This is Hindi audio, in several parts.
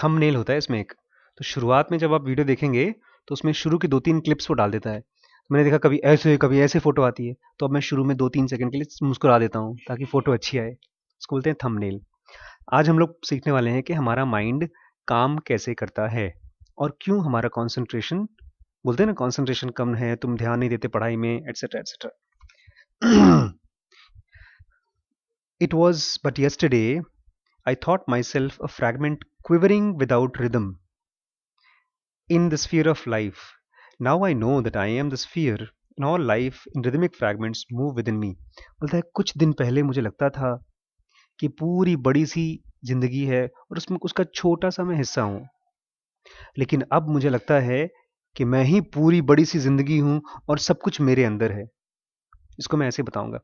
थंबनेल होता है इसमें एक। तो शुरुआत में जब आप वीडियो देखेंगे तो उसमें शुरू की 2-3 क्लिप्स वो डाल देता है। तो मैंने देखा कभी ऐसे फोटो आती है, तो अब मैं शुरू में 2-3 सेकंड के लिए मुस्कुरा देता हूँ ताकि फोटो अच्छी आए। इसको बोलते हैं थंबनेल। आज हम लोग सीखने वाले हैं कि हमारा माइंड काम कैसे करता है और क्यों हमारा कंसंट्रेशन, बोलते हैं ना कंसंट्रेशन कम है, तुम ध्यान नहीं देते पढ़ाई में, etcetera etcetera. It was but yesterday I thought myself a fragment quivering without rhythm in the sphere of life. Now I know that I am the sphere and all life in rhythmic fragments move within me. बोलता है कुछ दिन पहले मुझे लगता था कि पूरी बड़ी सी जिंदगी है और उसमें उसका छोटा सा मैं हिस्सा हूँ, लेकिन अब मुझे लगता है कि मैं ही पूरी बड़ी सी जिंदगी हूँ और सब कुछ मेरे अंदर है। इसको मैं ऐसे बताऊंगा।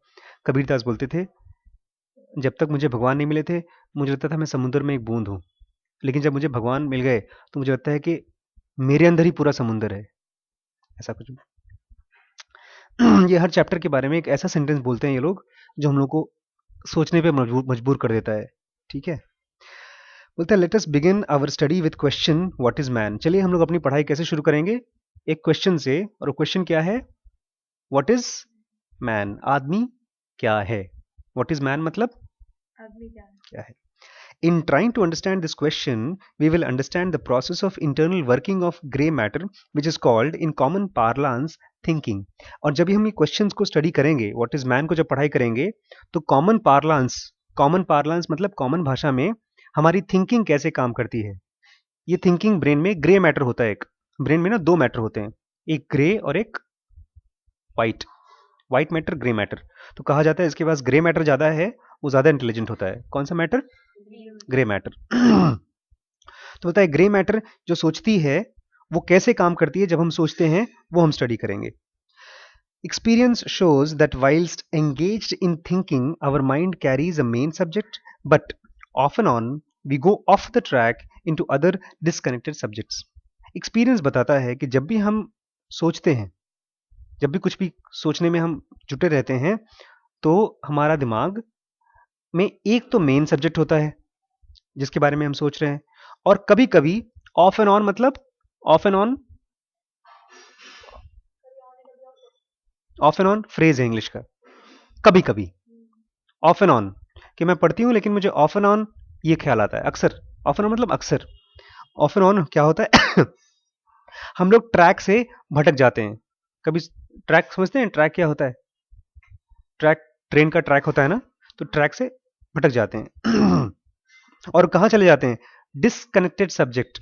कबीरदास बोलते थे, जब तक मुझे भगवान नहीं मिले थे मुझे लगता था मैं समुद्र में एक बूंद हूँ, लेकिन जब मुझे भगवान मिल गए तो मुझे लगता है कि मेरे अंदर ही पूरा समुंदर है। ऐसा कुछ। ये हर चैप्टर के बारे में एक ऐसा सेंटेंस बोलते हैं ये लोग जो हम लोग को सोचने पे मजबूर कर देता है। ठीक है, बोलता है let us begin our study with question what is man. चलिए हम लोग अपनी पढ़ाई कैसे शुरू करेंगे, एक क्वेश्चन से। और वो क्वेश्चन क्या है? व्हाट इज मैन, आदमी क्या है। व्हाट इज मैन मतलब आदमी क्या है। क्या है। In trying to understand this question, we will understand the process of internal working of gray matter, which is called in common parlance thinking. और जब भी हम ये क्वेश्चंस को स्टडी करेंगे, व्हाट इज मैन को जब पढ़ाई करेंगे, तो कॉमन पार्लांस मतलब कॉमन भाषा में हमारी थिंकिंग कैसे काम करती है। ये थिंकिंग ब्रेन में ग्रे मैटर होता है। एक ब्रेन में ना दो मैटर होते हैं, एक ग्रे और एक white. White matter, grey matter. तो कहा जाता है इसके पास ग्रे मैटर ज्यादा है, वो ज्यादा इंटेलिजेंट होता है। कौन सा मैटर? Grey matter. तो होता है ग्रे मैटर जो सोचती है, वो कैसे काम करती है जब हम सोचते हैं, वो हम स्टडी करेंगे। Experience shows that whilst engaged in thinking, our mind carries a main subject, but often on we go off the track into other disconnected subjects. Experience बताता है कि जब भी हम सोचते हैं, जब भी कुछ भी सोचने में हम जुटे रहते हैं, तो हमारा दिमाग में एक तो मेन सब्जेक्ट होता है जिसके बारे में हम सोच रहे हैं, और कभी कभी ऑफ एंड ऑन, मतलब of and on, of and on phrase है इंग्लिश का। कभी कभी ऑफ एंड ऑन कि मैं पढ़ती हूँ लेकिन मुझे ऑफ एंड ऑन ये ख्याल आता है अक्सर। ऑफ एंड ऑन मतलब अक्सर। ऑफ एंड ऑन क्या होता है? हम लोग ट्रैक से भटक जाते हैं कभी। ट्रैक समझते हैं? ट्रैक क्या होता है? ट्रैक ट्रेन का ट्रैक होता है ना, तो ट्रैक से भटक जाते हैं। और कहाँ चले जाते हैं? Disconnected subject.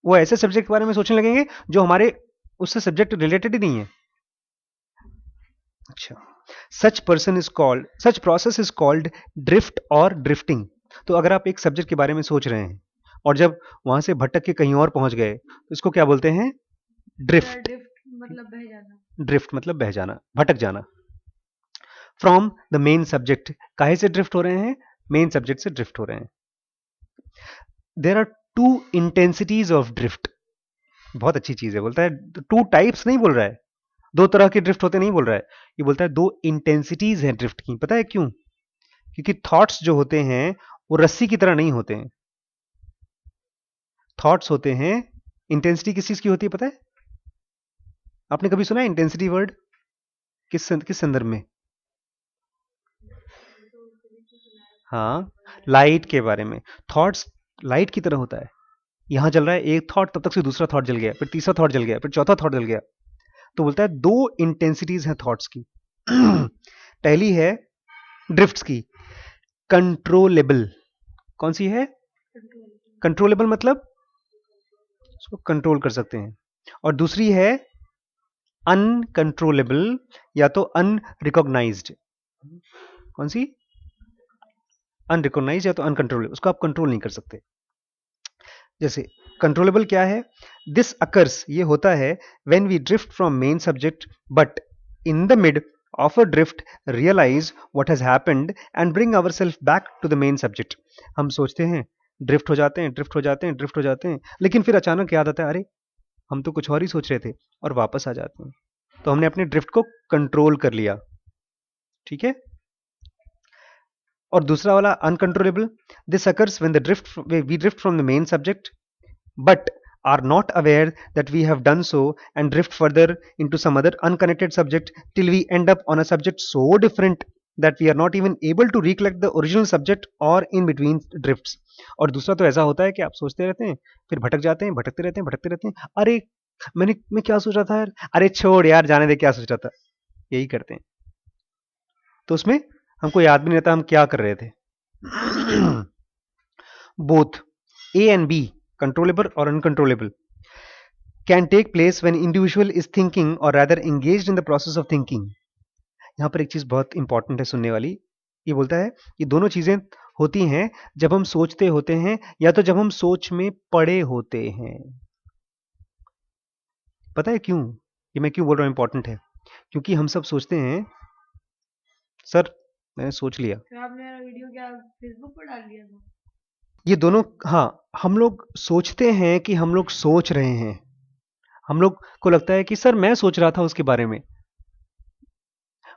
वो ऐसे सब्जेक्ट के बारे में सोचने लगेंगे जो हमारे उससे सब्जेक्ट रिलेटेड ही नहीं है। अच्छा, सच प्रोसेस इज कॉल्ड ड्रिफ्ट और ड्रिफ्टिंग। तो अगर आप एक सब्जेक्ट के बारे में सोच रहे हैं और जब वहां से भटक के कहीं और पहुंच गए तो इसको क्या बोलते हैं? ड्रिफ्ट। ड्रिफ्ट मतलब बह जाना। ड्रिफ्ट मतलब बह जाना, भटक जाना। फ्रॉम द मेन सब्जेक्ट, काहे से ड्रिफ्ट हो रहे हैं? मेन सब्जेक्ट से ड्रिफ्ट हो रहे हैं। There are two intensities of drift. बहुत अच्छी चीज है, बोलता है टू टाइप्स नहीं बोल रहा है, दो तरह के ड्रिफ्ट होते नहीं बोल रहा है, ये बोलता है दो इंटेंसिटीज हैं ड्रिफ्ट की। पता है क्यों? क्योंकि थॉट्स जो होते हैं वो रस्सी की तरह नहीं होते हैं। थॉट्स होते हैं, इंटेंसिटी किस चीज की होती है पता है? आपने कभी सुना है इंटेंसिटी वर्ड? किस संदर्भ में? हाँ, लाइट के बारे में। थॉट्स लाइट की तरह होता है। यहां जल रहा है एक थॉट, तब तक से दूसरा थॉट जल गया, फिर तीसरा थॉट जल गया, फिर चौथा थॉट जल गया। तो बोलता है दो इंटेंसिटीज हैं थॉट्स की। पहली है ड्रिफ्ट्स की, कंट्रोलेबल। कौन सी है? कंट्रोलेबल मतलब उसको कंट्रोल कर सकते हैं। और दूसरी है अनकंट्रोलेबल या तो अनरिकॉग्नाइज्ड। कौन सी? अनरिकॉग्नाइज या तो अनकंट्रोलेबल, उसको आप कंट्रोल नहीं कर सकते। जैसे कंट्रोलेबल क्या है? दिस अकर्स, ये होता है when we drift from main subject but in the mid of a drift realize what has happened and bring ourself back to the main subject. हम सोचते हैं, ड्रिफ्ट हो जाते हैं, ड्रिफ्ट हो जाते हैं, ड्रिफ्ट हो जाते हैं, लेकिन फिर अचानक याद आता है अरे हम तो कुछ और ही सोच रहे थे, और वापस आ जाते हैं। तो हमने अपने ड्रिफ्ट को कंट्रोल कर लिया। ठीक है। और दूसरा वाला uncontrollable, this occurs when the drift we drift from the main subject but are not aware that we have done so and drift further into some other unconnected subject till we end up on a subject so different that we are not even able to recollect the original subject or in between drifts. और दूसरा तो ऐसा होता है कि आप सोचते रहते हैं, फिर भटक जाते हैं, भटकते रहते हैं, अरे मैं क्या सोच रहा था यार, अरे छोड़ यार जाने दे, क्या सोच रहा था, यही करते हैं। तो उसमें हमको याद भी नहीं रहता हम क्या कर रहे थे। Both A and B, controllable or uncontrollable, can take place when individual is thinking or rather engaged in the process of thinking. यहाँ पर एक चीज बहुत इंपॉर्टेंट है सुनने वाली, ये बोलता है ये दोनों चीजें होती हैं जब हम सोचते होते हैं या तो जब हम सोच में पड़े होते हैं। पता है क्यों, ये मैं क्यों बोल रहा हूँ इंपॉर्टेंट है, क्योंकि हम सब सोचते हैं सर मैंने सोच लिया, फिर आपने मेरा वीडियो क्या फेसबुक पर डाल दिया था? ये दोनों, हाँ हम लोग सोचते हैं कि हम लोग सोच रहे हैं, हम लोग को लगता है कि सर मैं सोच रहा था उसके बारे में,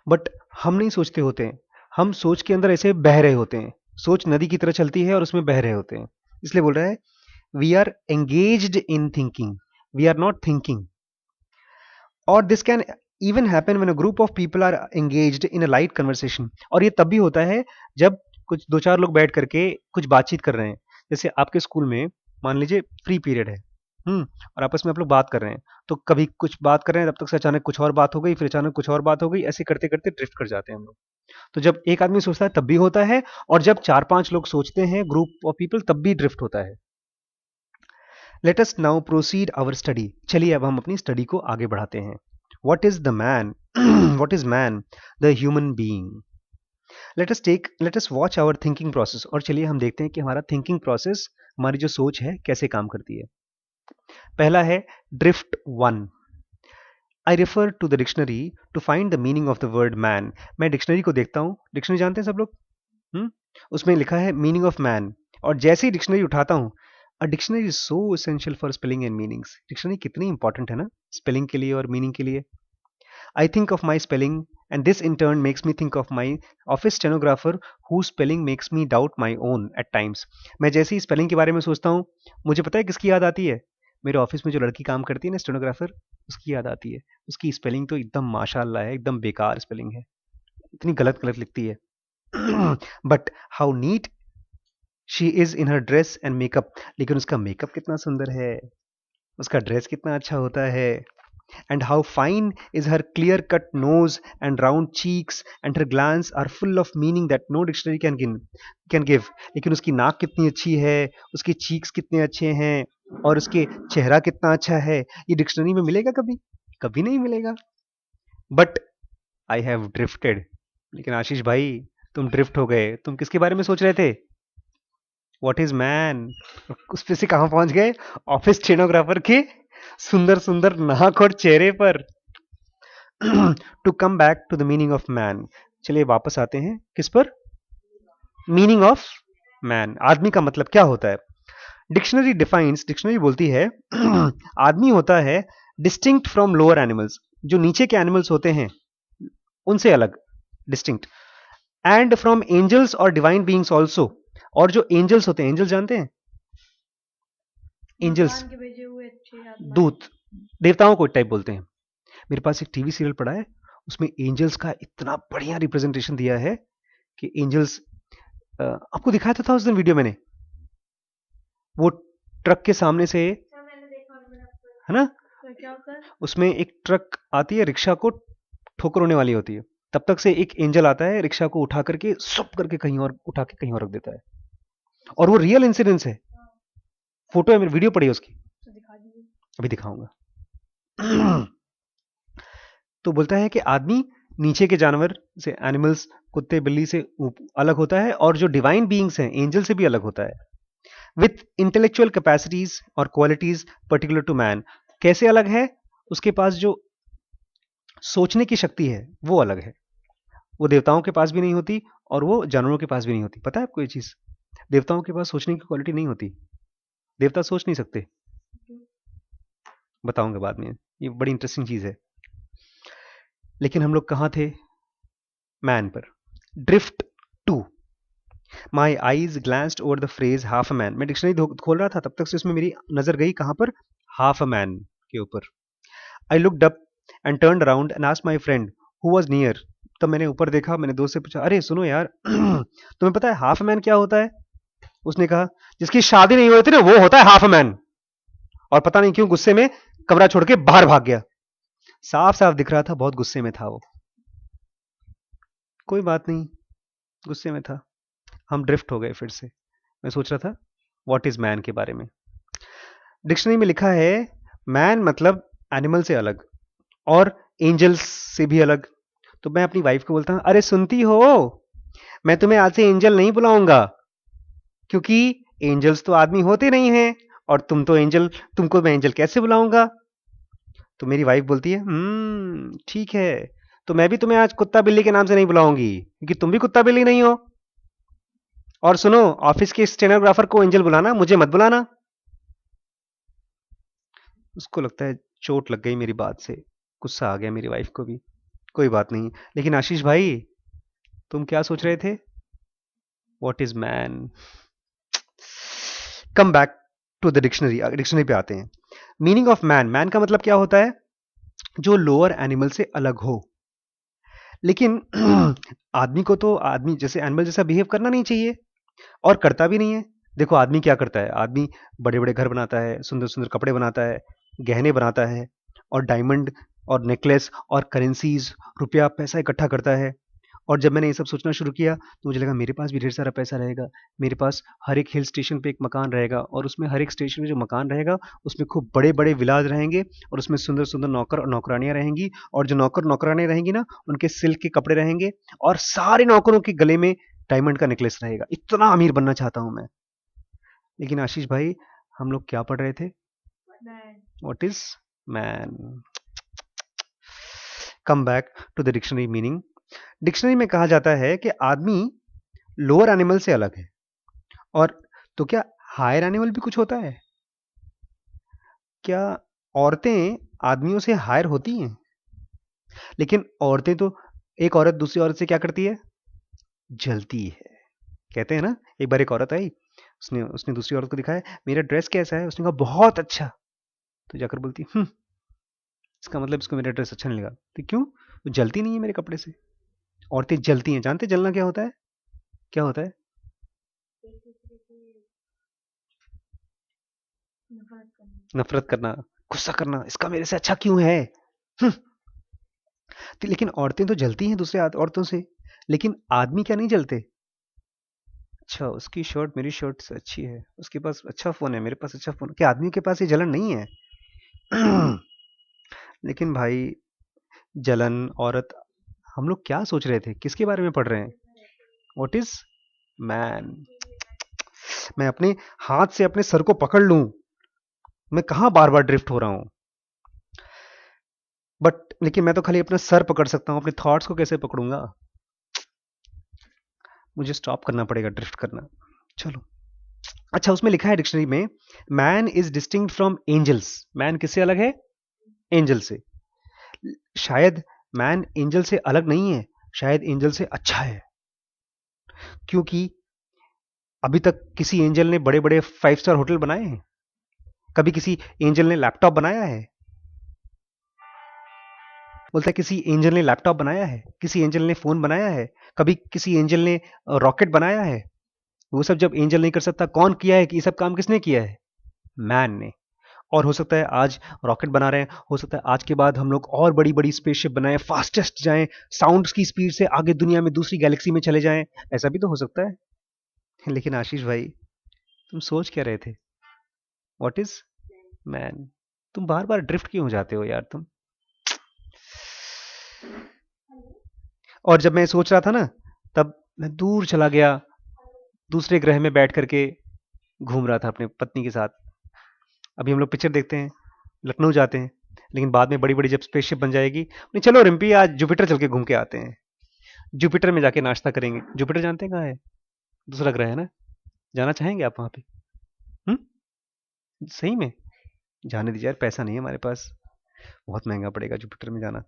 बट हम नहीं सोचते होते हैं, हम सोच के अंदर ऐसे बह रहे होते हैं, सोच नदी की तरह चलती है और उसमें बह रहे होते हैं। इसलिए बोल रहा है we are engaged in thinking, we are not thinking. और this can even happen when a group of people are engaged in a light conversation, और ये तब भी होता है जब कुछ दो चार लोग बैठ करके कुछ बातचीत कर रहे हैं। जैसे आपके स्कूल में मान लीजिए फ्री पीरियड है, और आपस में आप लोग बात कर रहे हैं, तो कभी कुछ बात कर रहे हैं तब तक से अचानक कुछ और बात हो गई, फिर अचानक कुछ और बात हो गई, ऐसे करते करते ड्रिफ्ट कर जाते हैं हम लोग। तो जब एक आदमी सोचता है तब भी होता है, और जब चार पांच लोग सोचते हैं ग्रुप ऑफ पीपल तब भी ड्रिफ्ट होता है। Let us now proceed our study, चलिए अब हम अपनी स्टडी को आगे बढ़ाते हैं। What is the man, what is man, the human being. Let us watch our thinking process, और चलिए हम देखते हैं कि हमारा थिंकिंग प्रोसेस, हमारी जो सोच है कैसे काम करती है। पहला है drift one. I refer to the dictionary to find the meaning of the word man. मैं डिक्शनरी को देखता हूँ, डिक्शनरी जानते हैं सब लोग, उसमें लिखा है मीनिंग ऑफ मैन, और जैसे ही डिक्शनरी उठाता हूँ, a dictionary is so essential for spelling and meanings. Dictionary कितनी इंपॉर्टेंट है ना स्पेलिंग के लिए और मीनिंग के लिए। I think of my spelling, and this in turn makes me think of my office stenographer whose spelling makes me doubt my own at times. मैं जैसे ही स्पेलिंग के बारे में सोचता हूँ, मुझे पता है किसकी याद आती है, मेरे ऑफिस में जो लड़की काम करती है ना स्टेनोग्राफर, उसकी याद आती है। उसकी स्पेलिंग तो एकदम माशाल्लाह है, एकदम बेकार स्पेलिंग है, इतनी गलत गलत लिखती है। But how neat she is in her dress and makeup, लेकिन उसका मेकअप कितना सुंदर है, उसका ड्रेस कितना अच्छा होता है। And how fine is her clear-cut nose and round cheeks, and her glance are full of meaning that no dictionary can give. लेकिन उसकी नाक कितनी अच्छी है, उसके cheeks कितने अच्छे हैं, और उसके चेहरा कितना अच्छा है, ये डिक्शनरी में मिलेगा कभी? कभी नहीं मिलेगा। बट आई हैव ड्रिफ्टेड, लेकिन आशीष भाई तुम ड्रिफ्ट हो गए, तुम किसके बारे में सोच रहे थे? व्हाट इज मैन, उस पे से कहां पहुंच गए? ऑफिस स्टेनोग्राफर के सुंदर सुंदर नाक और चेहरे पर। To come back to the meaning of man, चलिए वापस आते हैं किस पर, मीनिंग ऑफ मैन, आदमी का मतलब क्या होता है। डिक्शनरी डिफाइंस, डिक्शनरी बोलती है आदमी होता है डिस्टिंक्ट फ्रॉम लोअर एनिमल्स, जो नीचे के एनिमल्स होते हैं उनसे अलग, डिस्टिंक्ट, एंड फ्रॉम एंजल्स और डिवाइन बीइंग्स ऑल्सो, और जो एंजल्स होते हैं, एंजल जानते हैं, एंजल्स भगवान के भेजे हुए अच्छे आत्माएं। दूत, देवताओं को टाइप बोलते हैं। मेरे पास एक टीवी सीरियल पड़ा है, उसमें एंजल्स का इतना बढ़िया रिप्रेजेंटेशन दिया है कि एंजल्स, आपको दिखाया तो था उस दिन वीडियो मैंने, वो ट्रक के सामने से, अच्छा, मैंने देखा और मेरा है ना, तो क्या होता है? उसमें एक ट्रक आती है, रिक्शा को ठोकर होने वाली होती है, तब तक से एक एंजल आता है, रिक्शा को उठा करके सुप करके कहीं और उठा के कहीं और रख देता है, और वो रियल इंसिडेंस है, फोटो है, मेरी वीडियो पड़ी है उसकी, तो दिखा दीजिए। अभी दिखाऊंगा। तो बोलता है कि आदमी नीचे के जानवर से, एनिमल्स, कुत्ते बिल्ली से अलग होता है, और जो डिवाइन बीइंग्स हैं एंजल से भी अलग होता है, विथ इंटेलेक्चुअल कैपेसिटीज और क्वालिटीज पर्टिकुलर टू मैन। कैसे अलग है? उसके पास जो सोचने की शक्ति है वो अलग है, वो देवताओं के पास भी नहीं होती और वो जानवरों के पास भी नहीं होती। पता है आपको ये चीज, देवताओं के पास सोचने की क्वालिटी नहीं होती, देवता सोच नहीं सकते, बताऊंगा बाद में, ये बड़ी इंटरेस्टिंग चीज है। लेकिन हम लोग कहाँ थे? मैन पर। Drift to, my eyes glanced over the phrase half a man. मैं डिक्शनरी खोल रहा था, तब तक से उसमें मेरी नजर गई कहां पर, हाफ अ मैन के ऊपर। I looked up and turned around and asked my friend who was near. तब मैंने ऊपर देखा, मैंने दोस्त से पूछा, अरे सुनो यार तुम्हें पता है हाफ मैन क्या होता है? उसने कहा, जिसकी शादी नहीं हुई थी ना वो होता है हाफ मैन। और पता नहीं क्यों गुस्से में कमरा छोड़ के बाहर भाग गया। साफ साफ दिख रहा था बहुत गुस्से में था वो। कोई बात नहीं, गुस्से में था। हम ड्रिफ्ट हो गए फिर से। मैं सोच रहा था व्हाट इज मैन के बारे में। डिक्शनरी में लिखा है मैन मतलब एनिमल से अलग और एंजल्स से भी अलग। तो मैं अपनी वाइफ को बोलता हूं, अरे सुनती हो, मैं तुम्हें आज से एंजल नहीं बुलाऊंगा, क्योंकि एंजल्स तो आदमी होते नहीं हैं, और तुम तो एंजल, तुमको मैं एंजल कैसे बुलाऊंगा? तो मेरी वाइफ बोलती है, ठीक है, तो मैं भी तुम्हें आज कुत्ता बिल्ली के नाम से नहीं बुलाऊंगी, क्योंकि तुम भी कुत्ता बिल्ली नहीं हो। और सुनो, ऑफिस के स्टेनोग्राफर को एंजल बुलाना, मुझे मत बुलाना। उसको लगता है चोट लग गई मेरी बात से, गुस्सा आ गया मेरी वाइफ को भी। कोई बात नहीं। लेकिन आशीष भाई, तुम क्या सोच रहे थे? What is man? Come back to the dictionary. Dictionary पे आते हैं। मीनिंग ऑफ मैन, मैन का मतलब क्या होता है? जो लोअर एनिमल से अलग हो। लेकिन आदमी को तो आदमी जैसे एनिमल जैसा बिहेव करना नहीं चाहिए, और करता भी नहीं है। देखो आदमी क्या करता है, आदमी बड़े बड़े घर बनाता है, सुंदर सुंदर कपड़े बनाता है, गहने बनाता है, और डायमंड और नेकलेस और करेंसीज, रुपया पैसा इकट्ठा करता है। और जब मैंने ये सब सोचना शुरू किया तो मुझे लगा मेरे पास भी ढेर सारा पैसा रहेगा। मेरे पास हर एक हिल स्टेशन पे एक मकान रहेगा, और उसमें हर एक स्टेशन में जो मकान रहेगा उसमें खूब बड़े बड़े विलाज रहेंगे, और उसमें सुंदर सुंदर नौकर और नौकरानियां रहेंगी। और जो नौकर नौकरानियां रहेंगी ना, उनके सिल्क के कपड़े रहेंगे, और सारे नौकरों के गले में डायमंड का नेकलेस रहेगा। इतना अमीर बनना चाहता हूं मैं। लेकिन आशीष भाई, हम लोग क्या पढ़ रहे थे? Man. What is man? Come back to the dictionary meaning. Dictionary में कहा जाता है कि आदमी लोअर एनिमल से अलग है। और तो क्या हायर एनिमल भी कुछ होता है? क्या औरतें आदमियों से हायर होती हैं? लेकिन औरतें तो, एक औरत दूसरी औरत से क्या करती है? जलती है। कहते हैं ना, एक बार एक औरत आई, उसने उसने दूसरी औरत को दिखाया, मेरा ड्रेस कैसा है? उसने कहा बहुत अच्छा। तो जाकर बोलती, इसका मतलब इसको मेरा ड्रेस अच्छा नहीं लगा। तो क्यों? वो जलती नहीं है मेरे कपड़े से। औरतें जलती हैं। जानते जलना क्या होता है? क्या होता है? एक दूसरे से नफरत करना। नफरत करना, गुस्सा करना, इसका मेरे से अच्छा क्यों है? हम्म। तो लेकिन औरतें तो जलती हैं दूसरे औरतों से, लेकिन आदमी क्या नहीं जलते? अच्छा, उसकी शर्ट मेरी शर्ट से अच्छी है, उसके पास अच्छा फोन है, मेरे पास अच्छा फोन, क्या आदमियों के पास ये जलन नहीं है? लेकिन भाई, जलन, औरत, हम लोग क्या सोच रहे थे, किसके बारे में पढ़ रहे हैं? What is man? मैं अपने हाथ से अपने सर को पकड़ लूं, मैं कहां बार बार ड्रिफ्ट हो रहा हूं। बट लेकिन मैं तो खाली अपना सर पकड़ सकता हूं, अपने थॉट्स को कैसे पकड़ूंगा? मुझे स्टॉप करना पड़ेगा ड्रिफ्ट करना। चलो। अच्छा, उसमें लिखा है डिक्शनरी में, man is distinct from angels. Man किससे अलग है? एंजल से। शायद मैन एंजल से अलग नहीं है, शायद एंजल से अच्छा है। क्योंकि अभी तक किसी एंजल ने बड़े बड़े 5 स्टार होटल बनाए हैं? कभी किसी एंजल ने लैपटॉप बनाया है? बोलता है किसी एंजल ने लैपटॉप बनाया है, किसी एंजल ने फोन बनाया है, कभी किसी एंजल ने रॉकेट बनाया है? वो सब जब एंजल नहीं कर सकता, कौन किया है? कि ये सब काम किसने किया है? मैन ने। और हो सकता है आज रॉकेट बना रहे हैं, हो सकता है आज के बाद हम लोग और बड़ी बड़ी स्पेसशिप बनाएं, फास्टेस्ट जाएं, साउंड की स्पीड से आगे दुनिया में दूसरी गैलेक्सी में चले जाएं। ऐसा भी तो हो सकता है। लेकिन आशीष भाई, तुम सोच क्या रहे थे? What is man? तुम बार बार ड्रिफ्ट क्यों हो जाते हो यार तुम? और जब मैं सोच रहा था ना, तब मैं दूर चला गया, दूसरे ग्रह में बैठ करके घूम रहा था अपने पत्नी के साथ। अभी हम लोग पिक्चर देखते हैं, लखनऊ जाते हैं, लेकिन बाद में बड़ी बड़ी जब स्पेसशिप बन जाएगी, नहीं चलो रिम्पी आज जुपिटर चल के घूम के आते हैं, जुपिटर में जाके नाश्ता करेंगे। जुपिटर जानते हैं कहाँ है? दूसरा ग्रह है ना। जाना चाहेंगे आप वहां पे? हम्म? सही में? जाने दीजिए यार, पैसा नहीं है हमारे पास, बहुत महंगा पड़ेगा जुपिटर में जाना,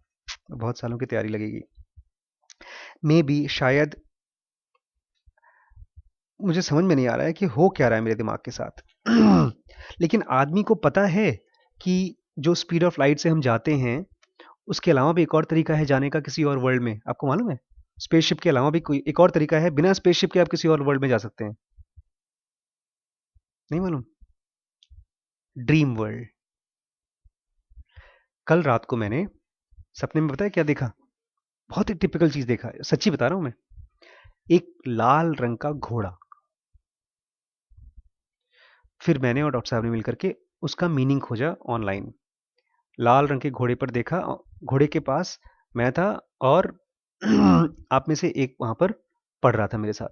बहुत सालों की तैयारी लगेगी। मे बी, शायद मुझे समझ में नहीं आ रहा है कि हो क्या रहा है मेरे दिमाग के साथ। लेकिन आदमी को पता है कि जो स्पीड ऑफ लाइट से हम जाते हैं उसके अलावा भी एक और तरीका है जाने का किसी और वर्ल्ड में, आपको मालूम है? स्पेसशिप के अलावा भी कोई एक और तरीका है, बिना स्पेसशिप के आप किसी और वर्ल्ड में जा सकते हैं। नहीं मालूम? Dream world. कल रात को मैंने सपने में बताया क्या देखा? बहुत ही टिपिकल चीज देखा है, सच्ची बता रहा हूं मैं। एक लाल रंग का घोड़ा। फिर मैंने और डॉक्टर साहब ने मिलकर के उसका मीनिंग खोजा ऑनलाइन। लाल रंग के घोड़े पर देखा, घोड़े के पास मैं था और आप में से एक वहां पर पढ़ रहा था मेरे साथ।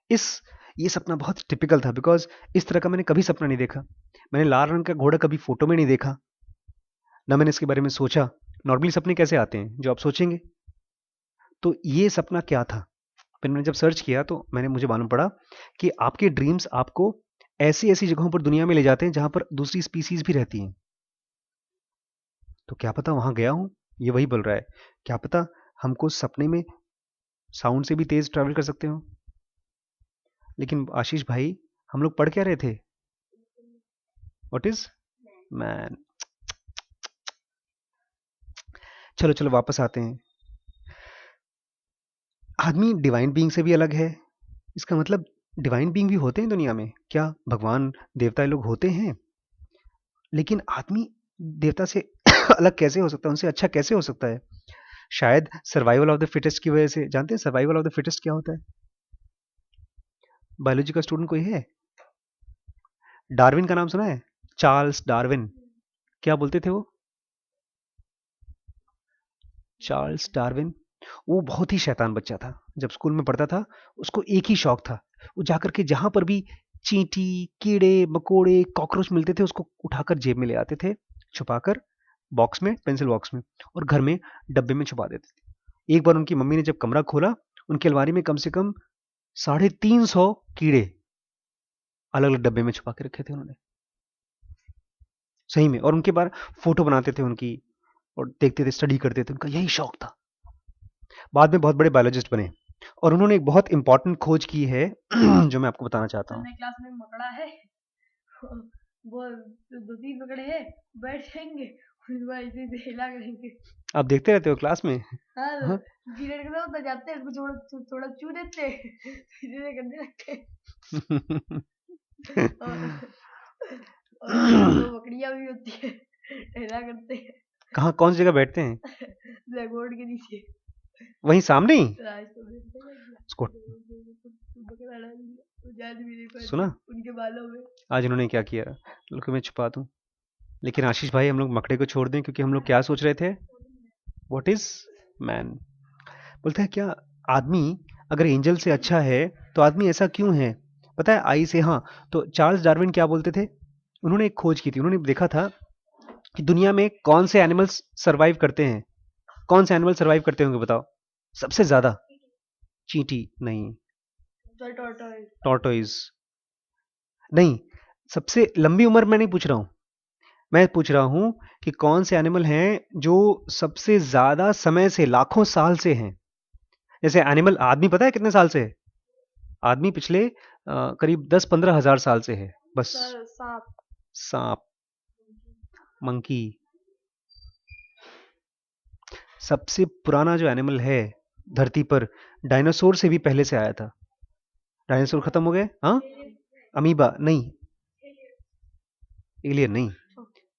इस ये सपना बहुत टिपिकल था बिकॉज इस तरह का मैंने कभी सपना नहीं देखा। मैंने लाल रंग का घोड़ा कभी फोटो में नहीं देखा, ना मैंने इसके बारे में सोचा। नॉर्मली सपने कैसे आते हैं जो आप सोचेंगे। तो ये सपना क्या था? फिर मैंने जब सर्च किया तो मुझे मालूम पड़ा कि आपके ड्रीम्स आपको ऐसी ऐसी जगहों पर दुनिया में ले जाते हैं जहां पर दूसरी स्पीसीज भी रहती हैं। तो क्या पता वहां गया हूं, ये वही बोल रहा है। क्या पता हमको सपने में साउंड से भी तेज ट्रैवल कर सकते हो। लेकिन आशीष भाई, हम लोग पढ़ क्या रहे थे? What is man? चलो चलो वापस आते हैं। आदमी डिवाइन बीइंग से भी अलग है। इसका मतलब डिवाइन बीइंग भी होते हैं दुनिया में क्या? भगवान देवता ये लोग होते हैं। लेकिन आदमी देवता से अलग कैसे हो सकता है, उनसे अच्छा कैसे हो सकता है? शायद सर्वाइवल ऑफ द फिटेस्ट की वजह से। जानते हैं सर्वाइवल ऑफ द फिटेस्ट क्या होता है? बायोलॉजी का स्टूडेंट कोई है? डार्विन का नाम सुना है? Charles Darwin. क्या बोलते थे वो? Charles Darwin. वो बहुत ही शैतान बच्चा था। जब स्कूल में पढ़ता था उसको एक ही शौक था, वो जाकर के जहां पर भी चींटी, कीड़े मकोड़े, कॉकरोच मिलते थे उसको उठाकर जेब में ले आते थे, छुपाकर बॉक्स में, पेंसिल बॉक्स में, और घर में डब्बे में छुपा देते थे। एक बार उनकी मम्मी ने जब कमरा खोला, उनकी अलमारी में कम से कम 350 कीड़े अलग अलग डब्बे में छुपा के रखे थे उन्होंने, सही में। और उनके बार फोटो बनाते थे उनकी और देखते थे, स्टडी करते थे। उनका यही शौक था। बाद में बहुत बड़े बायोलॉजिस्ट बने और उन्होंने एक बहुत इंपॉर्टेंट खोज की है जो मैं आपको बताना चाहता हूँ। हमने क्लास में मकड़ा है, वो दो तीन मकड़े हैं, बैठ जाएंगे उसको ऐसे ही हिला करेंगे। आप देखते रहते हो क्लास में? हाँ हाँ। पीरियड खत्म होता जाते हैं, उसको थोड़ा थोड़ा छू देते हैं, धीरे करने लगते हैं। और दो बकरियां भी होती है, हिला करते हैं। कहाँ, कौन सी जगह बैठते हैं? ब्लैक बोर्ड के नीचे वहीं सामने ही? राज को भेजने लग गया। उसको बकरा डाल दिया, वो जान भी नहीं पाती सुना उनके बालों में। आज इन्होंने क्या किया? लोग मैं छुपा दूं। लेकिन आशीष भाई, हम लोग मकड़े को छोड़ दें, क्योंकि हम लोग क्या सोच रहे थे? What is man? बोलते हैं क्या आदमी अगर एंजल से अच्छा है तो आदमी ऐसा क्यों है? पता है आई से। हाँ, तो चार्ल्स डार्विन क्या बोलते थे? उन्होंने एक खोज की थी। उन्होंने देखा था कि दुनिया में कौन से एनिमल्स सरवाइव करते हैं। कौन से एनिमल सरवाइव करते होंगे बताओ सबसे ज्यादा? चींटी नहीं, टॉर्टोइज टॉर्टोइज नहीं। सबसे लंबी उम्र मैं नहीं पूछ रहा हूं, मैं पूछ रहा हूं कि कौन से एनिमल हैं जो सबसे ज्यादा समय से, लाखों साल से हैं। जैसे एनिमल, आदमी पता है कितने साल से है? आदमी पिछले करीब 10-15 हजार साल से है बस। सांप सांप, मंकी। सबसे पुराना जो एनिमल है धरती पर, डायनासोर से भी पहले से आया था। डायनासोर खत्म हो गए, हाँ। अमीबा नहीं, एलियन नहीं,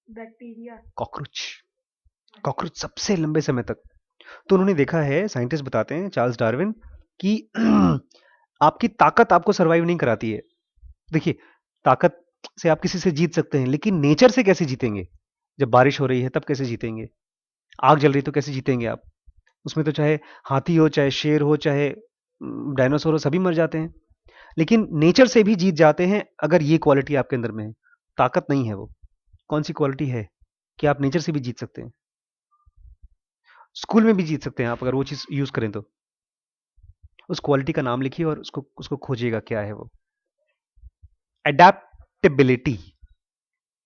बैक्टीरिया कॉकरोच। कॉकरोच सबसे लंबे समय तक। तो उन्होंने देखा है, साइंटिस्ट बताते हैं, चार्ल्स डार्विन, कि आपकी ताकत आपको सरवाइव नहीं कराती है। देखिए, ताकत से आप किसी से जीत सकते हैं, लेकिन नेचर से कैसे जीतेंगे? जब बारिश हो रही है तब कैसे जीतेंगे? आग जल रही तो कैसे जीतेंगे आप? उसमें तो चाहे हाथी हो, चाहे शेर हो, चाहे डायनासोर हो, सभी मर जाते हैं। लेकिन नेचर से भी जीत जाते हैं अगर ये क्वालिटी आपके अंदर में है। ताकत नहीं है वो, कौन सी क्वालिटी है कि आप नेचर से भी जीत सकते हैं? स्कूल में भी जीत सकते हैं आप अगर वो चीज यूज करें तो। उस क्वालिटी का नाम लिखिए और उसको उसको खोजिएगा क्या है वो। एडेप्टेबिलिटी।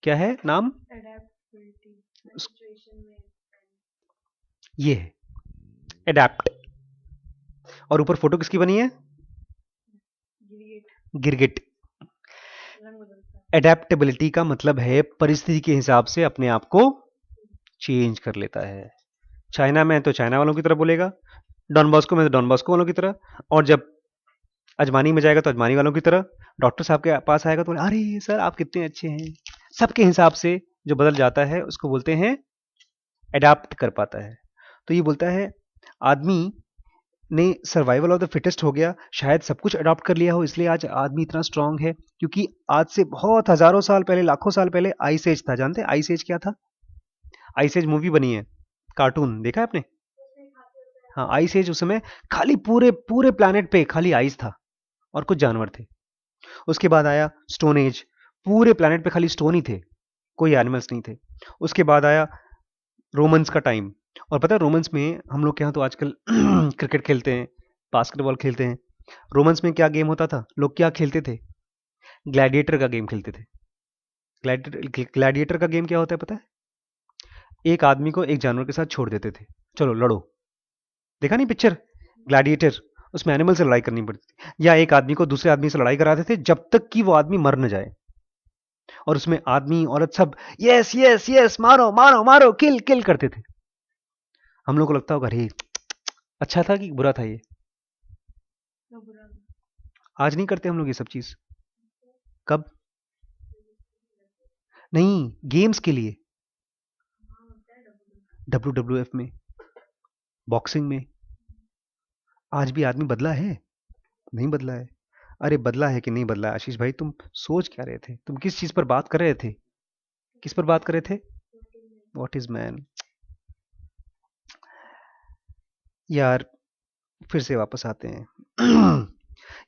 क्या है नाम? एडेप्टेबिलिटी सिचुएशन में ये है एडेप्ट। और ऊपर फोटो किसकी बनी है? गिरगिट। रंग बदलता है। एडेप्टेबिलिटी का मतलब है परिस्थिति के हिसाब से अपने आप को चेंज कर लेता है। चाइना में तो चाइना वालों की तरह बोलेगा, डॉन बॉस्को में तो डॉन बॉस्को वालों की तरह, और जब अजमानी में जाएगा तो अजमानी वालों की तरह, डॉक्टर साहब के पास आएगा तो अरे सर आप कितने अच्छे हैं। सबके हिसाब से जो बदल जाता है उसको बोलते हैं एडाप्ट कर पाता है। तो ये बोलता है आदमी ने सर्वाइवल ऑफ द फिटेस्ट हो गया, शायद सब कुछ अडॉप्ट कर लिया हो, इसलिए आज आदमी इतना स्ट्रांग है। क्योंकि आज से बहुत हजारों साल पहले, लाखों साल पहले आइस एज था। जानते हैं आइस एज क्या था? आइस एज मूवी बनी है, कार्टून देखा है आपने? हाँ, आइस एज उस समय खाली पूरे पूरे प्लैनेट पे खाली आइस था और कुछ जानवर थे। उसके बाद आया स्टोन एज, पूरे प्लैनेट पे खाली स्टोन ही थे, कोई एनिमल्स नहीं थे। उसके बाद आया रोमन्स का टाइम, और पता है रोमन्स में हम लोग के यहाँ तो आजकल क्रिकेट खेलते हैं, बास्केटबॉल खेलते हैं। रोमन्स में क्या गेम होता था, लोग क्या खेलते थे? ग्लैडिएटर का गेम खेलते थे। ग्लैडिएटर का गेम क्या होता है पता है? एक आदमी को एक जानवर के साथ छोड़ देते थे, चलो लड़ो। देखा नहीं पिक्चर ग्लैडिएटर? उसमें एनिमल से लड़ाई करनी पड़ती थी, या एक आदमी को दूसरे आदमी से लड़ाई कराते थे जब तक कि वो आदमी मर न जाए। और उसमें आदमी औरत सब यस यस यस, मारो मारो मारो, किल किल करते थे। हम लोग को लगता होगा अरे अच्छा था कि बुरा था ये? तो बुरा नहीं। आज नहीं करते हम लोग ये सब चीज। कब? नहीं, गेम्स के लिए, हाँ, होता है डब्ल्यू। WWF में, बॉक्सिंग में। आज भी आदमी बदला है? नहीं बदला है। अरे बदला है कि नहीं बदला है आशीष भाई? तुम सोच क्या रहे थे? तुम किस चीज पर बात कर रहे थे? किस पर बात कर रहे थे? What is man? यार फिर से वापस आते हैं।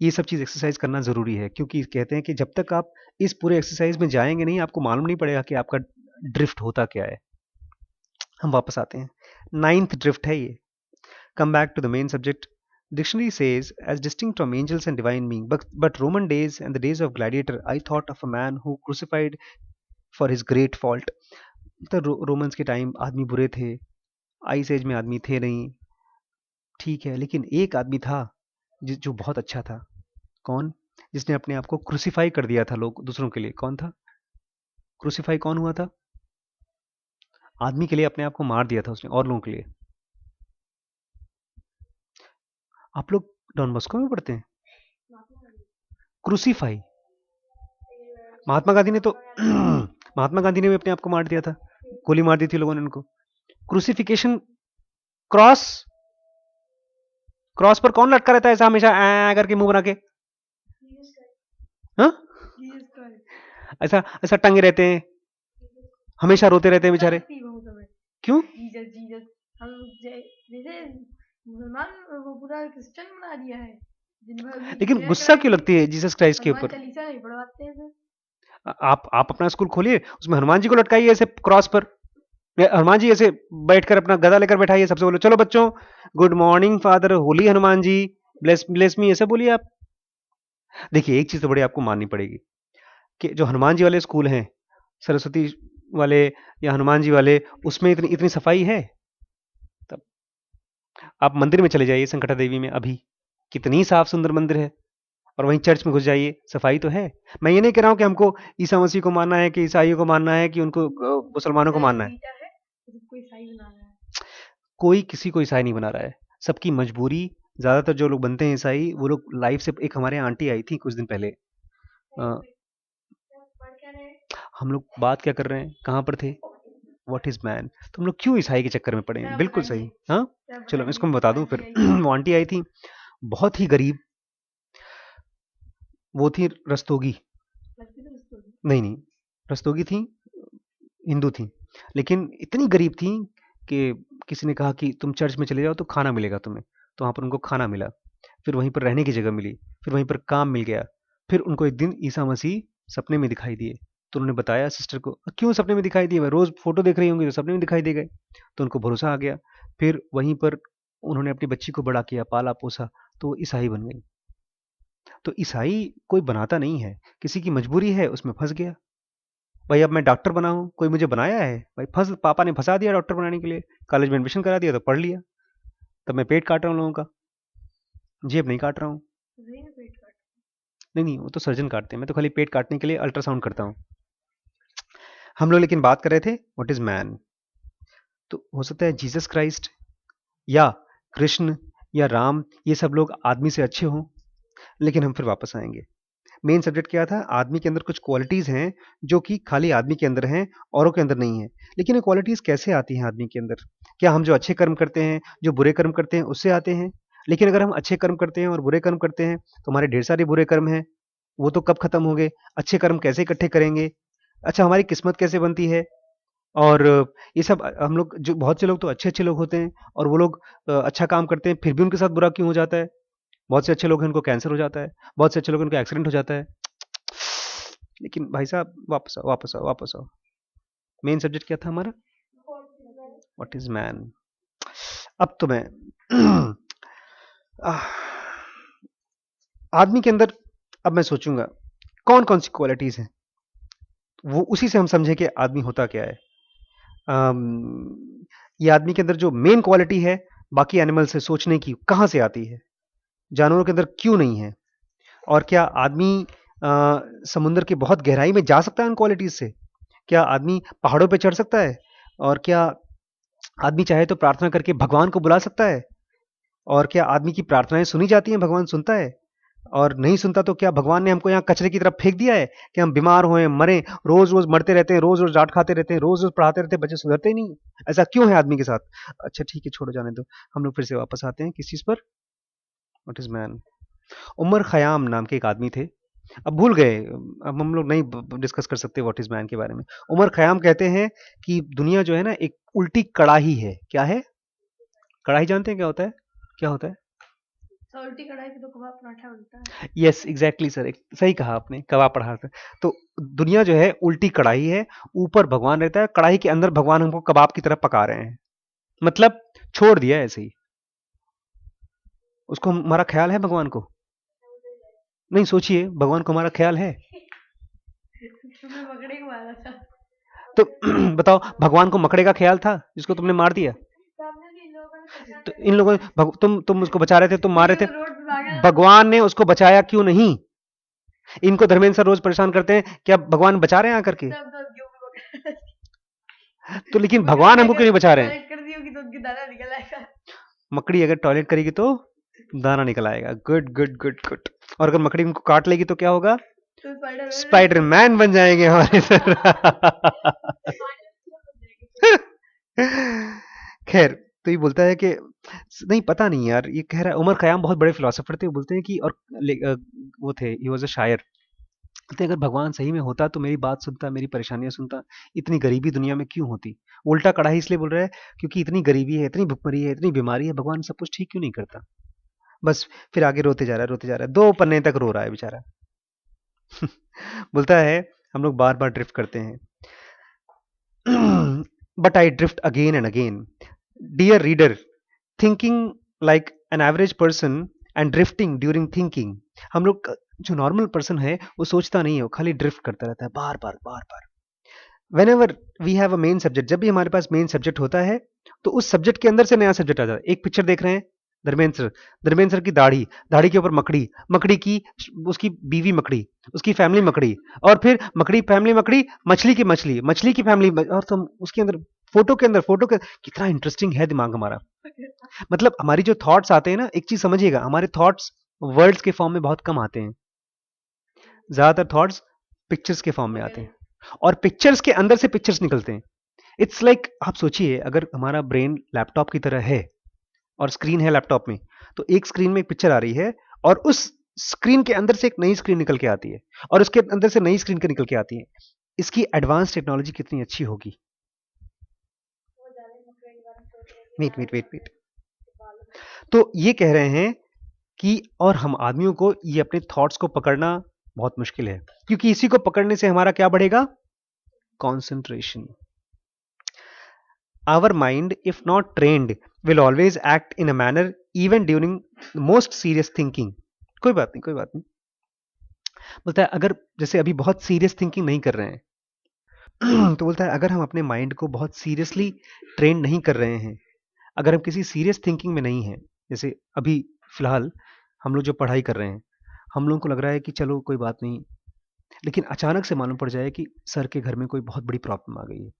ये सब चीज़ एक्सरसाइज करना ज़रूरी है, क्योंकि कहते हैं कि जब तक आप इस पूरे एक्सरसाइज में जाएंगे नहीं, आपको मालूम नहीं पड़ेगा कि आपका ड्रिफ्ट होता क्या है। हम वापस आते हैं, नाइन्थ ड्रिफ्ट है ये। Come back to the main subject. Dictionary says, as distinct from angels and divine beings, but Roman days and the days of gladiator, I thought of a man who crucified for his great fault. तो रोमन्स के टाइम आदमी बुरे थे, आइस एज में आदमी थे नहीं, ठीक है, लेकिन एक आदमी था जो बहुत अच्छा था। कौन? जिसने अपने आप को क्रूसीफाई कर दिया था लोग दूसरों के लिए। कौन था? क्रूसीफाई कौन हुआ था? आदमी के लिए अपने आप को मार दिया था उसने, और लोगों के लिए। आप लोग डॉन बॉस्को में पढ़ते हैं? क्रूसीफाई, महात्मा गांधी ने तो महात्मा गांधी ने भी अपने आप को मार दिया था, गोली मार दी थी लोगों ने उनको। क्रूसिफिकेशन, क्रॉस, क्रॉस पर कौन लटका रहता है ऐसा हमेशा ऐ करके मुंह बना के? हाँ, जीसस क्राइस्ट। ऐसा ऐसा टंगे रहते हैं, हमेशा रोते रहते हैं बेचारे। लगती है बहुत हमें। क्यों? जीसस जीसस हम जैसे मुसलमान वो पूरा क्रिश्चियन बना दिया है। दिन भर लेकिन प्रेयर गुस्सा क्यों कराएंगे, लगती है जीसस क्राइस्ट के हनुमान ऊपर? चालीसा नहीं पढ़वाते हैं सर। आप अपना स्कूल खोलिए, उसमें हनुमान जी को लटकाइए ऐसे क्रॉस पर, या हनुमान जी ऐसे बैठकर अपना गदा लेकर बैठाइए, सबसे बोलो चलो बच्चों good morning father, holy Hanuman ji, bless bless me, ऐसे बोलिए आप। देखिए एक चीज तो बड़ी आपको माननी पड़ेगी कि जो हनुमान जी वाले स्कूल हैं, सरस्वती वाले या हनुमान जी वाले, उसमें इतनी इतनी सफाई है? तब आप मंदिर में चले जाइए संकटा देवी में, अभी कितनी साफ सुंदर मंदिर है, और वहीं चर्च में घुस जाइए, सफाई तो है। मैं ये नहीं कह रहा हूँ कि हमको ईसा मसीह को मानना है, कि ईसाइयों को मानना है, कि उनको मुसलमानों को मानना है। बीटा है तो कोई सही बना रहा है। कोई किसी को ईसाई नहीं बना रहा है, सबकी मजबूरी। ज्यादातर जो लोग बनते हैं ईसाई, वो लोग लाइफ से, एक हमारे यहाँ आंटी आई थी कुछ दिन पहले, अ, पढ़ क्या रहे हैं? हम लोग बात क्या कर रहे हैं, कहाँ पर थे? What is man? तो हम लोग क्यों ईसाई के चक्कर में पड़े हैं? क्या बिल्कुल बताइए? सही। हाँ, क्या चलो मैं बताइए? इसको मैं बता दूं आंटी फिर। आई थी। वो आंटी आई थी, बहुत ही गरीब, वो थी रस्तोगी। लगती तो उसको भी। नहीं नहीं, रस्तोगी थी, हिंदू थी, लेकिन इतनी गरीब थी कि किसी ने कहा कि तुम चर्च में चले जाओ तो खाना मिलेगा तुम्हें। तो वहाँ पर उनको खाना मिला, फिर वहीं पर रहने की जगह मिली, फिर वहीं पर काम मिल गया। फिर उनको एक दिन ईसा मसीह सपने में दिखाई दिए। तो उन्होंने बताया सिस्टर को, क्यों सपने में दिखाई दिए? भाई रोज फोटो देख रही होंगी तो सपने में दिखाई दे गए। तो उनको भरोसा आ गया, फिर वहीं पर उन्होंने अपनी बच्ची को बड़ा किया, पाला पोसा, तो वो ईसाई बन गई। तो ईसाई कोई बनाता नहीं है, किसी की मजबूरी है, उसमें फंस गया। भाई अब मैं डॉक्टर बना हूँ, कोई मुझे बनाया है? भाई फंस, पापा ने फंसा दिया डॉक्टर बनाने के लिए, कॉलेज में एडमिशन करा दिया तो पढ़ लिया। तब मैं पेट काट रहा हूँ लोगों का, जेब नहीं काट रहा हूँ। सही में पेट काट। नहीं नहीं, वो तो सर्जन काटते हैं, मैं तो खाली पेट काटने के लिए अल्ट्रासाउंड करता हूँ। हम लोग लेकिन बात कर रहे थे व्हाट इज मैन। तो हो सकता है जीसस क्राइस्ट या कृष्ण या राम, ये सब लोग आदमी से अच्छे हों, लेकिन हम फिर वापस आएंगे। मेन सब्जेक्ट क्या था? आदमी के अंदर कुछ क्वालिटीज हैं जो कि खाली आदमी के अंदर हैं, औरों के अंदर नहीं है। लेकिन ये क्वालिटीज कैसे आती हैं आदमी के अंदर? क्या हम जो अच्छे कर्म करते हैं, जो बुरे कर्म करते हैं, उससे आते हैं? लेकिन अगर हम अच्छे कर्म करते हैं और बुरे कर्म करते हैं, तो हमारे ढेर सारे बुरे कर्म हैं, वो तो कब खत्म होंगे? अच्छे कर्म कैसे इकट्ठे करेंगे? अच्छा, हमारी किस्मत कैसे बनती है? और ये सब हम लोग जो बहुत से लोग तो अच्छे-अच्छे लोग होते हैं और वो लोग अच्छा काम करते हैं, फिर भी उनके साथ बुरा क्यों हो जाता है? बहुत से अच्छे लोग हैं, उनको कैंसर हो जाता है, बहुत से अच्छे लोग हैं, उनको एक्सीडेंट हो जाता है। लेकिन भाई साहब, वापस आओ, वापस आओ, वापस आओ। मेन सब्जेक्ट क्या था हमारा? What is man. अब तो मैं आह, आदमी के अंदर अब मैं सोचूंगा कौन कौन सी क्वालिटीज हैं, वो उसी से हम समझे कि आदमी होता क्या है। ये आदमी के अंदर जो मेन क्वालिटी है, बाकी एनिमल से सोचने की, कहाँ से आती है? जानवरों के अंदर क्यों नहीं है? और क्या आदमी समुद्र की बहुत गहराई में जा सकता है उन क्वालिटीज से? क्या आदमी पहाड़ों पे चढ़ सकता है? और क्या आदमी चाहे तो प्रार्थना करके भगवान को बुला सकता है? और क्या आदमी की प्रार्थनाएं सुनी जाती हैं, भगवान सुनता है? और नहीं सुनता तो क्या भगवान ने हमको यहाँ कचरे की तरफ फेंक दिया है कि हम बीमार होए, मरें, रोज रोज मरते रहते हैं, रोज रोज डांट खाते रहते हैं, रोज रोज पढ़ाते रहते हैं, बच्चे सुधरते ही नहीं? ऐसा क्यों है आदमी के साथ? अच्छा ठीक है, छोड़ो, जाने दो। हम लोग फिर से वापस आते हैं किस चीज पर? What is man. Omar Khayyam नाम के एक आदमी थे, अब भूल गए, अब हम लोग नहीं डिस्कस कर सकते व्हाट इज मैन के बारे में। उमर खयाम कहते हैं कि दुनिया जो है ना, एक उल्टी कड़ाही है। क्या है? कड़ाही जानते हैं क्या होता है? क्या होता है? तो उल्टी कढ़ाई पे तो कबाब पराठा बनता है। यस एग्जैक्टली सर, सही कहा आपने, कबाब पढ़ा था। तो दुनिया जो है उल्टी कढ़ाई है, ऊपर भगवान रहता है, कढ़ाई के अंदर भगवान हमको कबाब की तरह पका रहे हैं। मतलब छोड़ दिया ऐसे ही। उसको हमारा ख्याल है भगवान को? नहीं, सोचिए, भगवान को हमारा ख्याल है? तुमने मकड़े को मारा था। तो बताओ, भगवान को मकड़े का ख्याल था जिसको तुमने मार दिया? सामने से इन लोगों ने परेशान तो कर इन लोगों ने दिया। तुम उसको बचा रहे थे, तुम मार ये रहे थे, तो रोड पे भागा ना, भगवान ने उसको बचाया क्यों नहीं? इनको धर्मेंद्र सर रोज परेशान करते हैं, क्या भगवान बचा रहे हैं आकर के? तब तब क्यों पकड़ा। तो लेकिन मकड़ी भगवान हमको क्यों अगर नहीं बचा रहे हैं? टॉयलेट कर दी होगी तो उनकी दाना निकल आएगा। मकड़ी अगर टॉयलेट करेगी तो दाना निकल आएगा। Good good good good. और अगर मकड़ी उनको काट लेगी तो क्या होगा? तो स्पाइडर स्पाइडरमैन बन जाएंगे हमारे सर। खैर, तो ये बोलता है कि नहीं, पता नहीं यार, ये कह रहा है, उमर खयाम बहुत बड़े फिलोसोफर थे, वो बोलते हैं कि, और वो थे, ही वॉज अ शायर। कहते हैं, अगर भगवान सही में होता तो मेरी बात सुनता, मेरी परेशानियां सुनता, इतनी गरीबी दुनिया में क्यों होती? उल्टा कढ़ाई इसलिए बोल रहा है क्योंकि इतनी गरीबी है, इतनी भुखमरी है, इतनी बीमारी है, भगवान सब कुछ ठीक क्यों नहीं करता? बस फिर आगे रोते जा रहा है, रोते जा रहा है, 2 पन्ने तक रो रहा है बेचारा। बोलता है, हम लोग बार बार ड्रिफ्ट करते हैं। But I drift again and again, dear reader, thinking like an average person and drifting during thinking. हम लोग जो नॉर्मल पर्सन है वो सोचता नहीं है, वो खाली ड्रिफ्ट करता रहता है बार बार बार बार। Whenever we have a main subject, जब भी हमारे पास मेन सब्जेक्ट होता है, तो उस सब्जेक्ट के अंदर से नया सब्जेक्ट आ जाता है। एक पिक्चर देख रहे हैं, धर्मेंद्र सर, धर्मेंद्र सर की दाढ़ी, दाढ़ी के ऊपर मकड़ी, मकड़ी की, उसकी बीवी मकड़ी, उसकी फैमिली मकड़ी, और फिर मकड़ी फैमिली मकड़ी, मछली की मछली, मछली की फैमिली, और तुम उसके अंदर, फोटो के अंदर फोटो के, कितना इंटरेस्टिंग है दिमाग हमारा। मतलब हमारी जो थॉट्स आते हैं ना, एक चीज समझिएगा, हमारे थॉट्स वर्ड्स के फॉर्म में बहुत कम आते हैं, ज्यादातर थॉट्स पिक्चर्स के फॉर्म में आते हैं, और पिक्चर्स के अंदर से पिक्चर्स निकलते हैं। इट्स लाइक आप सोचिए, अगर हमारा ब्रेन लैपटॉप की तरह है और स्क्रीन है लैपटॉप में, तो एक स्क्रीन में एक पिक्चर आ रही है, और उस स्क्रीन के अंदर से एक नई स्क्रीन निकल के आती है, और उसके अंदर से नई स्क्रीन के निकल के आती है। इसकी एडवांस टेक्नोलॉजी कितनी अच्छी होगी। Wait wait wait wait. तो ये कह रहे हैं कि, और हम आदमियों को ये अपने थॉट्स को पकड़ना बहुत मुश्किल है, क्योंकि इसी को पकड़ने से हमारा क्या बढ़ेगा? Concentration. Our mind, if not trained, will always act in a manner even during most serious thinking. कोई बात नहीं, कोई बात नहीं। बोलता है, अगर जैसे अभी बहुत सीरियस थिंकिंग नहीं कर रहे हैं, तो बोलता है अगर हम अपने माइंड को बहुत सीरियसली ट्रेन नहीं कर रहे हैं, अगर हम किसी सीरियस थिंकिंग में नहीं हैं, जैसे अभी फिलहाल हम लोग जो पढ़ाई कर रहे हैं, हम लोगों को लग रहा है कि चलो कोई बात नहीं, लेकिन अचानक से मालूम पड़ जाए कि सर के घर में कोई बहुत बड़ी प्रॉब्लम आ गई है,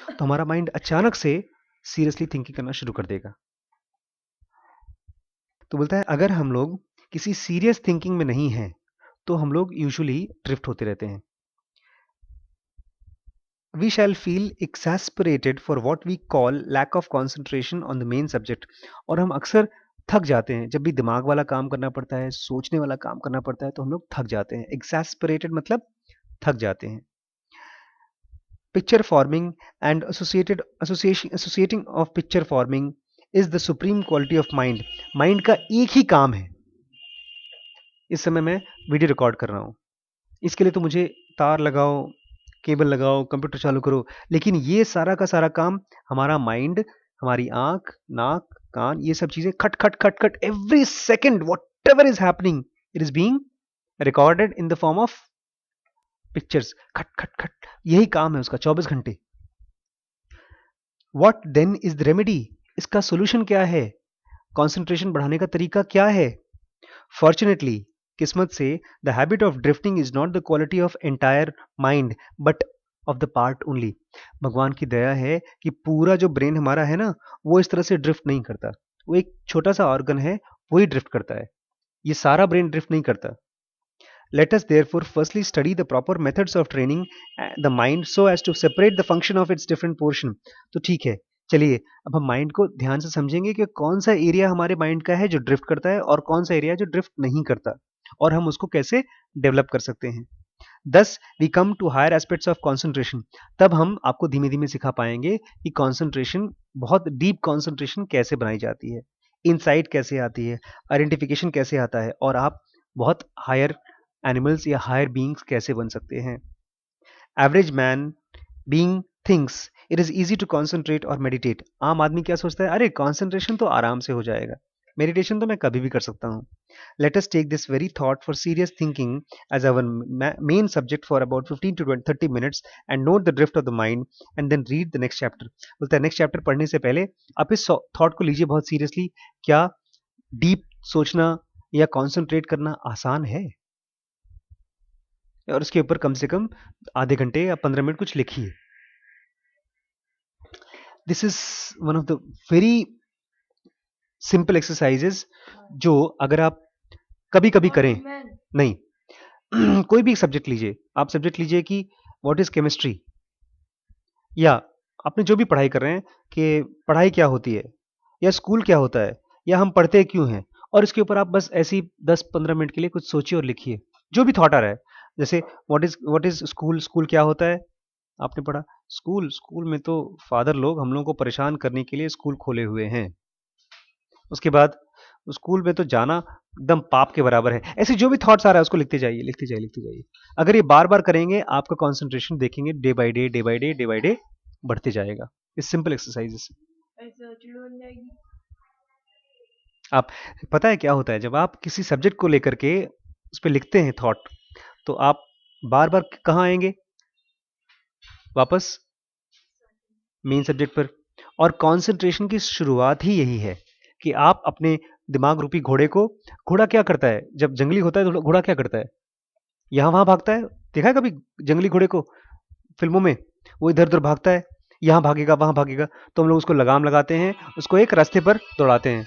तो हमारा माइंड अचानक से सीरियसली थिंकिंग करना शुरू कर देगा। तो बोलता है अगर हम लोग किसी सीरियस थिंकिंग में नहीं हैं तो हम लोग यूजुअली ड्रिफ्ट होते रहते हैं। We shall feel exasperated for what we call lack of concentration on the main subject। और हम अक्सर थक जाते हैं, जब भी दिमाग वाला काम करना पड़ता है, सोचने वाला काम करना पड़ता है, तो हम लोग थक जाते हैं। exasperated मतलब थक जाते हैं। Picture forming and associating of picture forming is the supreme quality of mind। Mind का एक ही काम है। इस समय मैं वीडियो रिकॉर्ड कर रहा हूँ, इसके लिए तो मुझे तार लगाओ, केबल लगाओ, कंप्यूटर चालू करो, लेकिन ये सारा का सारा काम हमारा माइंड, हमारी आंख, नाक, कान, ये सब चीजें खट खट खट खट every second whatever is happening it is being recorded in the form of pictures. खट खट खट यही काम है उसका 24 घंटे। What then is the remedy? इसका सोल्यूशन क्या है? कॉन्सेंट्रेशन बढ़ाने का तरीका क्या है? फॉर्चुनेटली, किस्मत से, the habit of drifting is not the quality of entire mind but of the part only. भगवान की दया है कि पूरा जो ब्रेन हमारा है ना, वो इस तरह से ड्रिफ्ट नहीं करता। वो एक छोटा सा ऑर्गन है, वही ड्रिफ्ट करता है, ये सारा ब्रेन ड्रिफ्ट नहीं करता। Let us therefore firstly study the proper methods of training the mind so as to separate the function of its different portion। तो ठीक है, चलिए अब हम माइंड को ध्यान से समझेंगे कि कौन सा एरिया हमारे माइंड का है जो ड्रिफ्ट करता है और कौन सा एरिया जो ड्रिफ्ट नहीं करता, और हम उसको कैसे डेवलप कर सकते हैं। Thus we come to higher aspects of concentration. तब हम आपको धीमे धीमे सिखा पाएंगे कि कॉन्सेंट्रेशन, बहुत डीप कॉन्सेंट्रेशन कैसे बनाई जाती है, इनसाइट कैसे आती है, आइडेंटिफिकेशन कैसे आता है, और आप बहुत हायर एनिमल्स या हायर बीइंग्स कैसे बन सकते हैं। Average man being thinks it is easy to concentrate और मेडिटेट। आम आदमी क्या सोचता है, अरे कॉन्सेंट्रेशन तो आराम से हो जाएगा, मेडिटेशन तो मैं कभी भी कर सकता हूँ। Let us take this very thought for serious thinking as our main subject for about 15 to 30 minutes and note the drift of the mind and then read the next chapter. बोलता है नेक्स्ट चैप्टर पढ़ने से पहले आप इस थॉट को लीजिए बहुत सीरियसली। क्या डीप सोचना या कॉन्सेंट्रेट करना आसान है? और उसके ऊपर कम से कम आधे घंटे या 15 मिनट कुछ लिखिए। This is one of the very simple exercises जो अगर आप कभी कभी करें। नहीं कोई भी सब्जेक्ट लीजिए, आप सब्जेक्ट लीजिए कि व्हाट इज केमिस्ट्री, या आपने जो भी पढ़ाई कर रहे हैं कि पढ़ाई क्या होती है, या स्कूल क्या होता है, या हम पढ़ते क्यों हैं, और इसके ऊपर आप बस ऐसे ही 10-15 मिनट के लिए कुछ सोचिए और लिखिए जो भी थॉट आ रहा है। जैसे व्हाट इज स्कूल, स्कूल क्या होता है, आपने पढ़ा स्कूल, स्कूल में तो फादर लोग हम लोगों को परेशान करने के लिए स्कूल खोले हुए हैं। उसके बाद स्कूल में तो जाना एकदम पाप के बराबर है। ऐसे जो भी थॉट्स आ रहा है उसको लिखते जाइए, लिखते जाइए, लिखते जाइए। अगर ये बार बार करेंगे आपका कॉन्सेंट्रेशन देखेंगे day by day, day by day, day by day बढ़ते जाएगा इस सिंपल एक्सरसाइजेस। आप पता है क्या होता है, जब आप किसी सब्जेक्ट को लेकर के उस पर लिखते हैं थॉट, तो आप बार बार कहाँ आएंगे, वापस मेन सब्जेक्ट पर। और कंसंट्रेशन की शुरुआत ही यही है कि आप अपने दिमाग रूपी घोड़े को, घोड़ा क्या करता है जब जंगली होता है तो घोड़ा क्या करता है, यहाँ वहां भागता है। देखा है कभी जंगली घोड़े को फिल्मों में? वो इधर उधर भागता है, यहाँ भागेगा वहां भागेगा, तो हम लोग उसको लगाम लगाते हैं, उसको एक रास्ते पर दौड़ाते हैं।